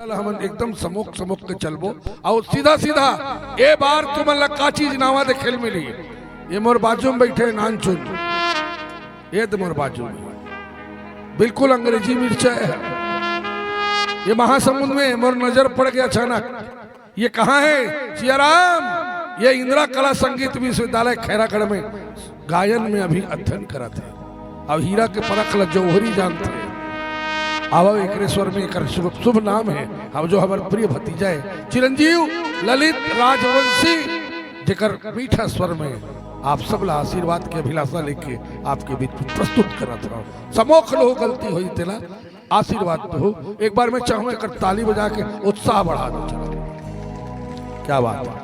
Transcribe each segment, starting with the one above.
हम एकदम समुख समुख के चलबो और सीधा सीधा ए बार तुम का चीज नावा दे खेल मिली ये मोर बाजू में बैठे नान चुन ये तो मोर बाजू में बिल्कुल अंग्रेजी मिर्चा है। ये महासमुंद में मोर नजर पड़ गया अचानक। ये कहाँ है सियाराम? ये इंदिरा कला संगीत विश्वविद्यालय खैरागढ़ में गायन में अभी अध्ययन करा थे। अब हीरा के परख जौहरी जानते हैं। आवा एकेश्वर में एक शुभ नाम है। अब जो हमारे प्रिय भतीजा है चिरंजीव ललित राजवंशी जेकर मीठा स्वर में आप सब ला आशीर्वाद के अभिलाषा लेके आपके बीच प्रस्तुत करा था। समोख लो गलती हुई तेला आशीर्वाद तो हो। एक बार मैं चाहूँ एक ताली बजा के उत्साह बढ़ा दो। चलो क्या बात है।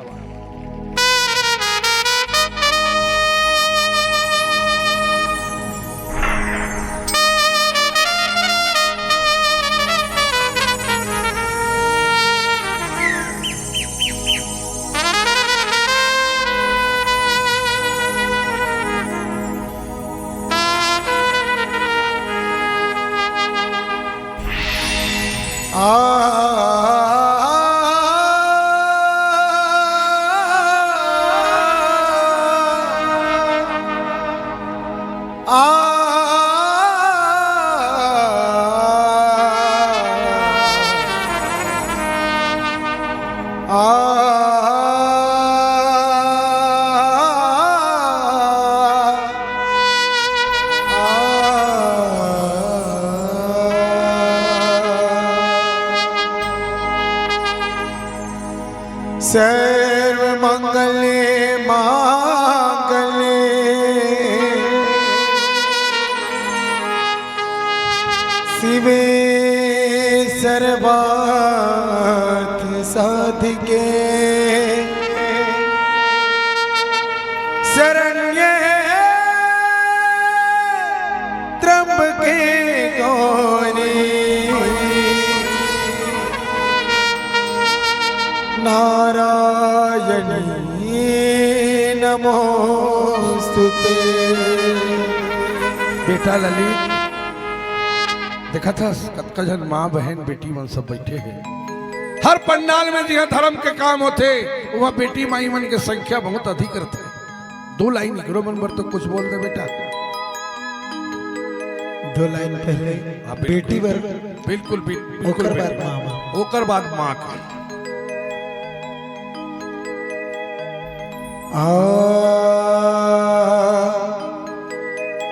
सर्व मंगले मांगले शिवे सर्वार्थ साधिके शरण्ये त्र्यंबके गौरी नारायणी नमोस्तुते। बेटा ललित देखा था कतका जन माँ बहन बेटी मन सब बैठे हैं। हर पंडाल में जहाँ धर्म के काम होते वहाँ बेटी माई मन के संख्या बहुत अधिक रहते। दो लाइन निकलो मन पर तो कुछ बोल दे बेटा। दो लाइन पहले बेटी बर बिल्कुल ओकर बाद माँ का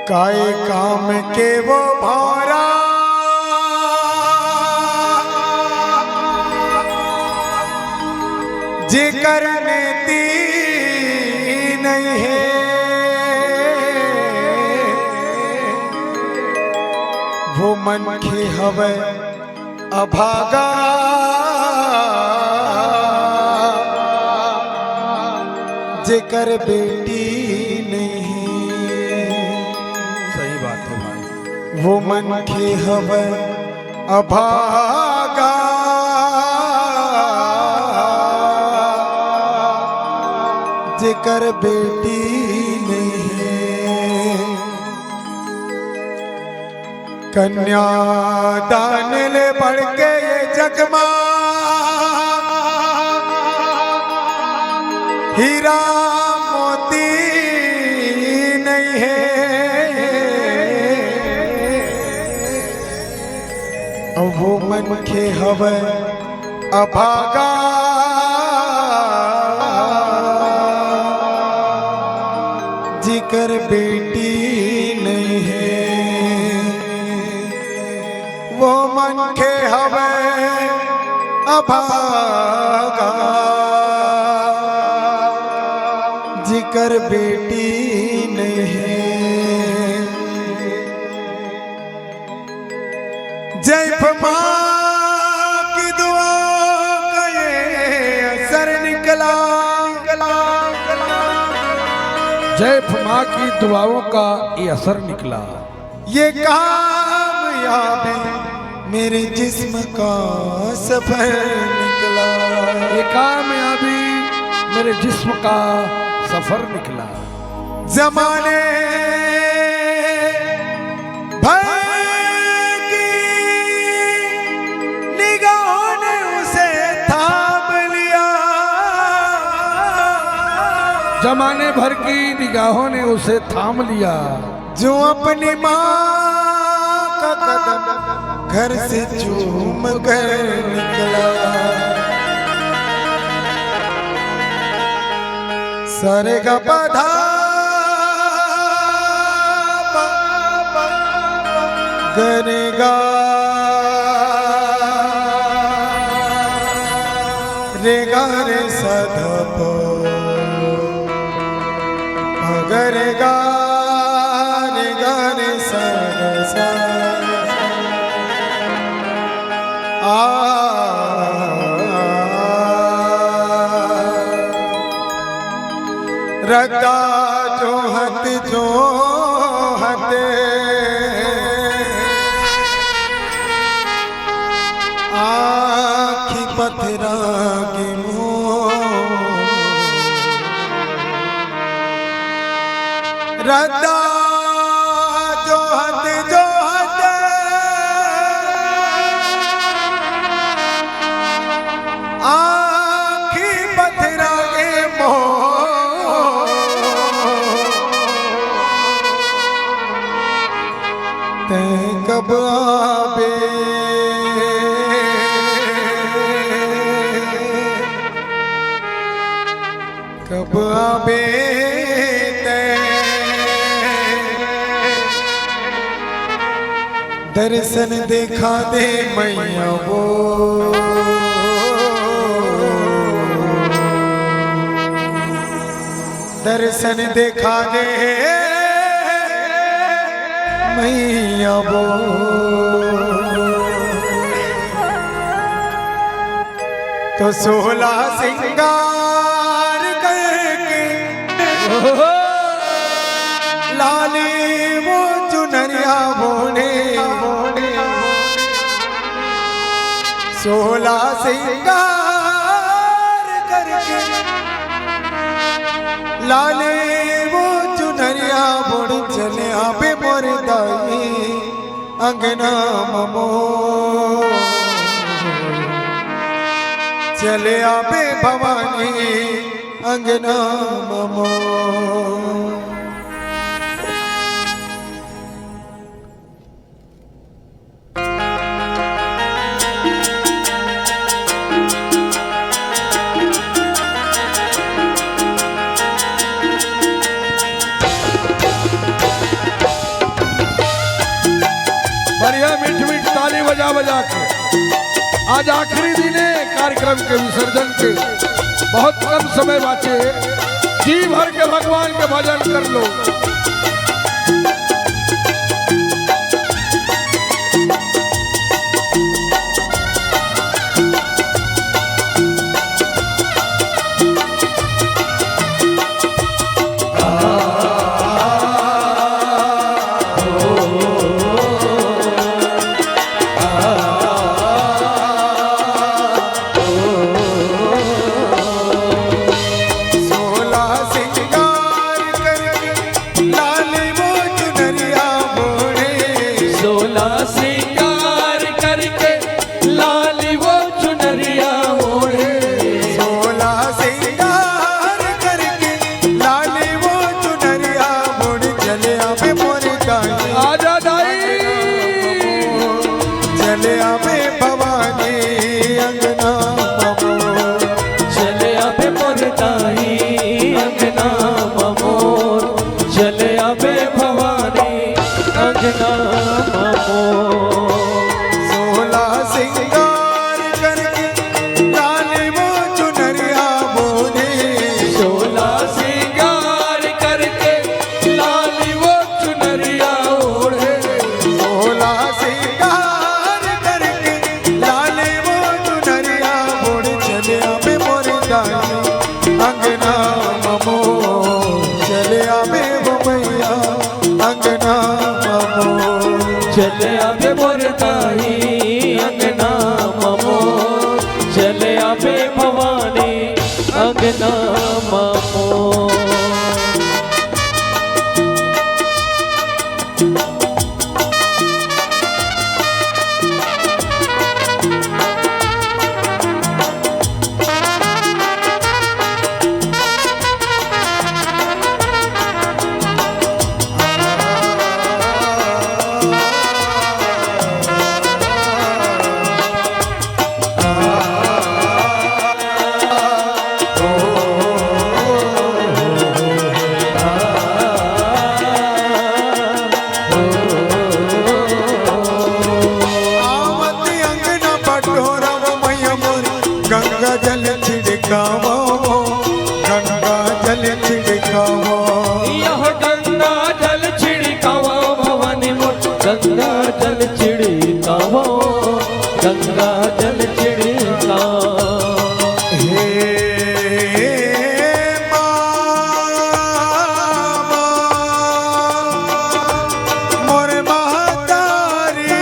काय काम के वो भारा जे करने ती नहीं है वो मन के हवे अभागा जेकर बेटी नहीं। सही बात है भाई। वो मन के हवे अभागा जेकर बेटी नहीं। कन्यादान ले बढ़ के ये जगमा हीरा मोती नहीं है। वो मन के हवे अभागा जिकर बेटी नहीं है। वो मन के हवे अभागा जिकर बेटी नहीं है। जैफ माँ की दुआ का ये असर निकला। जैफ माँ की दुआओं का ये असर निकला। ये कामयाबी मेरे जिस्म का सफर निकला। ये कामयाबी मेरे जिस्म का सफर निकला। जमाने भर की निगाहों ने जमाने भर की निगाहों ने उसे थाम लिया। जो अपनी माँ का कदम घर से चूम कर निकला, सारे का पधा करेगा रे गा रे सधप गरेगा रे गा रे सरस रद्दा जो हत आखी पथरा के रद्दा जो हत आखी पथरा के ते कब आबे कब आबे दर्शन देखा दे मैया वो, दर्शन देखा दे मैया वो। तो 16 सिंगार करके लाली वो चुनरिया बोने 16 सिंगार करके लाले वो चुनरिया बोड़ चले आबे मोर दाई अंगना ममो, चले आबे भवानी अंगना ममो। बढ़िया मीठ मीठ ताली बजा बजा के आज आखिरी दिन है कार्यक्रम के विसर्जन के। बहुत कम समय बाचे, जी भर के भगवान के भजन कर लो। चले आवे भवानी अंगना ममो, चले आवे मोरताई अंगना ममो, चले आवे भवानी अंगना ममो। 16 सिंगार करके लाली वो चुनरिया बोले, 16 सिंगार करके लाली वो चुनरिया ओढ़े, 16 सिंगार करके लाली वो चुनरिया बोले चले आवे मोर दाई अंगना ममो, चले आवे वो मैया अंगना ममो। चले आवे मोरताई अंगना ममो, चले आवे भवानी अंगना ममो। गंगा जल छिड़कावो गंगा जल छिड़कावो यह गंगा जल छिड़कावा भवानी मोर गंगा जल छिड़कावा गंगा जल छिड़कावा हे मोर महतारी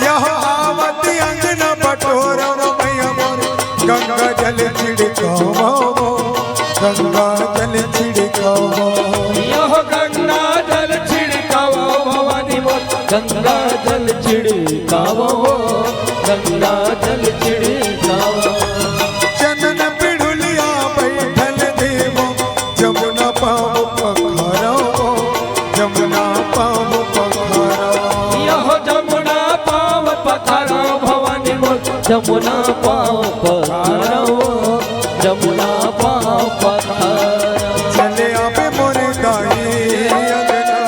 यह आवत अंगन बटोरव मैया मोर गंगा जल छिड़कावो गंगा जल छिड़कावो यह गंगा जल छिड़कावा भवानी मोर गंगा जल छिड़कावा गंगा जल छिड़कावा चंदन पिढ़ुलिया बैठल देवो जमुना पाव पखारो जमुना पाव पखारो यह जमुना पाव पखारो भवानी मोर जमुना पाव पखारो जमुना पाव पखारो चले आवे मोरे दाई अंगना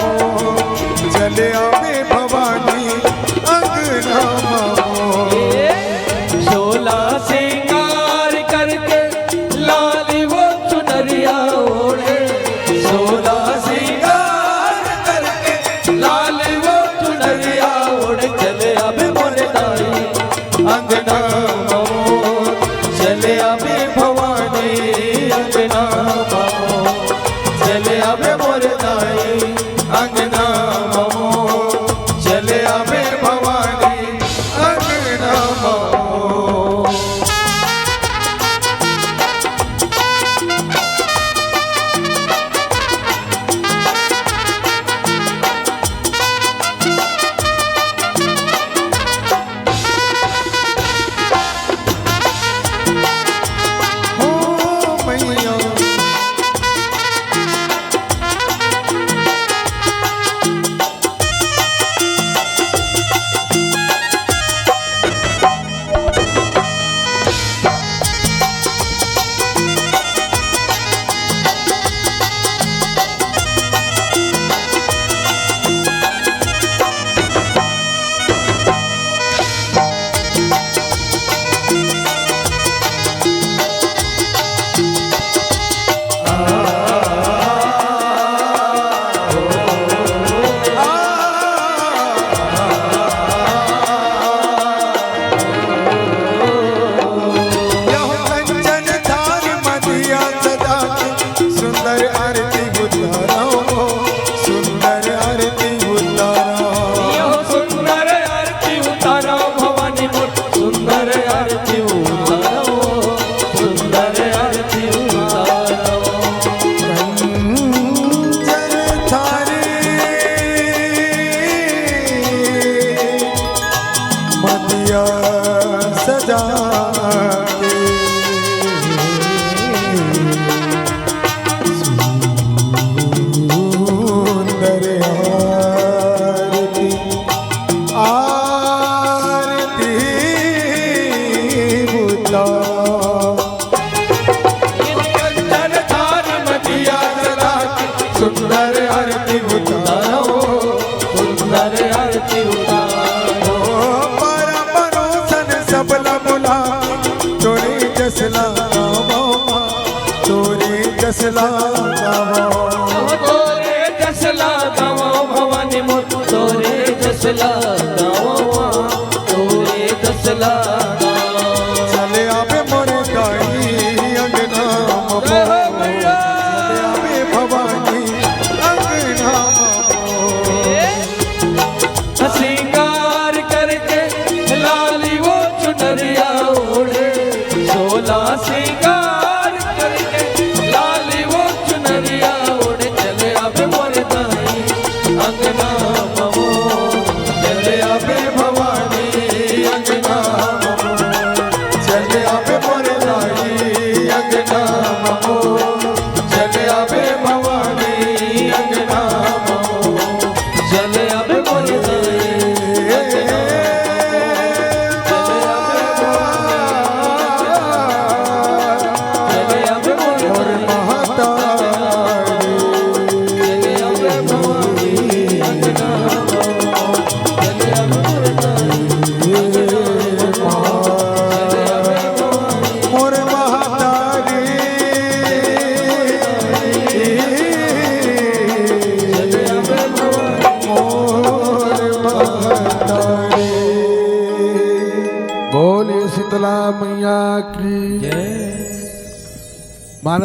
ममो चले आवे भवानी अंगना ममो शोला सिंगार करके लाली वो चुनरिया ओढ़े शोला सिंगार करके लाली वो चुनरिया ओढ़े चले आवे मोरे दाई अंगना ममो चले आवे भवानी अंगना ममो चले आवे मोरे दाई अंगना ममो चले आवे भवानी अंगना ममो हो मैया यह कंचन धार मदिया सदा सुंदर आरती उतारो सुंदर आरती उतारो यह सुंदर आरती उतारो भवानी मोर सुंदर आरती उतारो सुंदर आरती उतारो कंचन धारे मदिया सजा के सुंदर आरती आरती उतारो कंचन धार मदिया सदा सुंदर आरती उतारो सुंदर आरती उतारो पारा परोसन सबला बुला चोरी जसला गावो चोरी जसला गावो तोरे जसला गावो भवानी मोर तोरे जसला गावो तोरे जसला गावो चले आवे मोरे दाई अंगना ममो चले आवे भवानी अंगना ममो सिंगार करके लाली वो चुनरिया ओढ़े सोला सिंगार करके लाली वो चुनरिया ओढ़े चले आवे मोर दाई अंगना ममो चले आवे भवानी अंगना ममो की जय मानस